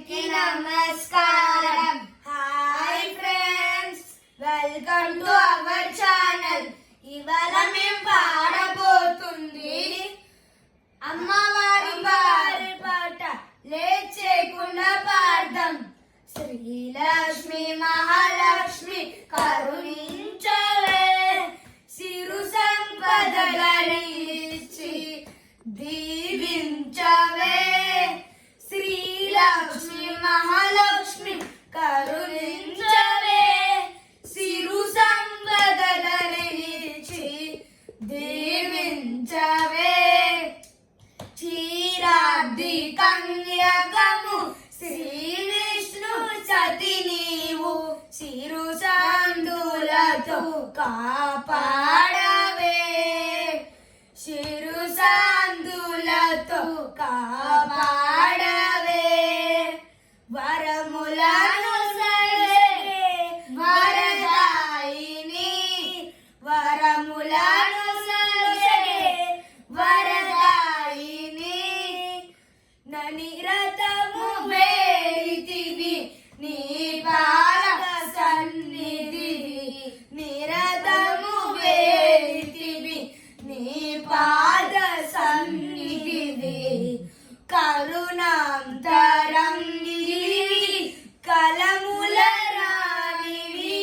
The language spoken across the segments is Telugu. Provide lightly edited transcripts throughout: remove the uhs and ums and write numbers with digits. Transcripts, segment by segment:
అందరికీ నమస్కారం. Hi friends, welcome to our channel. ఇవాళ మేము పాడబోతుంది అమ్మవారి పాట. లేట్ చేయకుండా పాడదాం. శ్రీలక్ష్మి మహాలక్ష్మి కరుణించవే, సిరు సంపదలిచ్చి దీవించవే. శ్రీలక్ష్మి మహాలక్ష్మి కరుణించవే, సిరు సంపదలిచ్చి దీవించవే. క్షీరాబ్ది కన్యకము శ్రీ విష్ణు సతి నీవు, సిరు సందులతో కాపాడవే. సిరు సందులతో కాపాడవే. వరములను సగే వరదాయిని, వరములను సగే వరదాయిని. నిరతము వేడితివి నీ పాద సన్నిధివి, నిరతము వేడితివి నీ పాద సన్నిధివి. కరుణాంతరంగివి కలముల రానివి,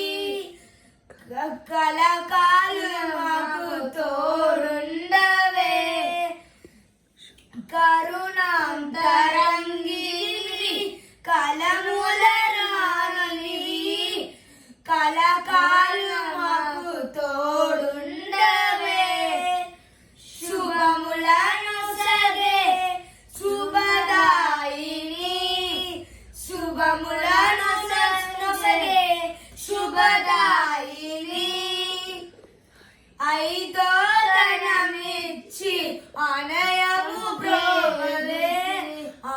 కలకాలు మాకు తోడుండవే. కరుణాంతరంగివి కలముల రానివి, కలకాలు మాకు తోడుండవే. శుభములను సగే శుభదాయిని, శుభములను సగే శుభదాయిని. ఐదో ధనమిచ్చి అనయము బ్రోవదే,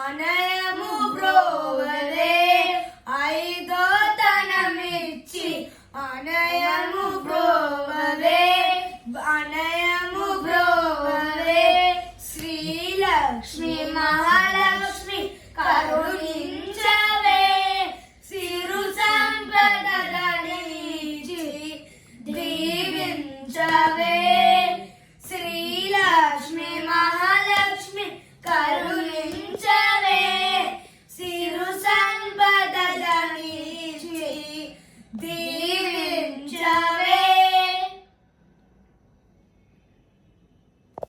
అనయము బ్రోవదే. ఐదో ధనమిచ్చి అనయము బ్రోవదే, అనయము బ్రోవదే. శ్రీలక్ష్మి మహాలక్ష్మి కరుణ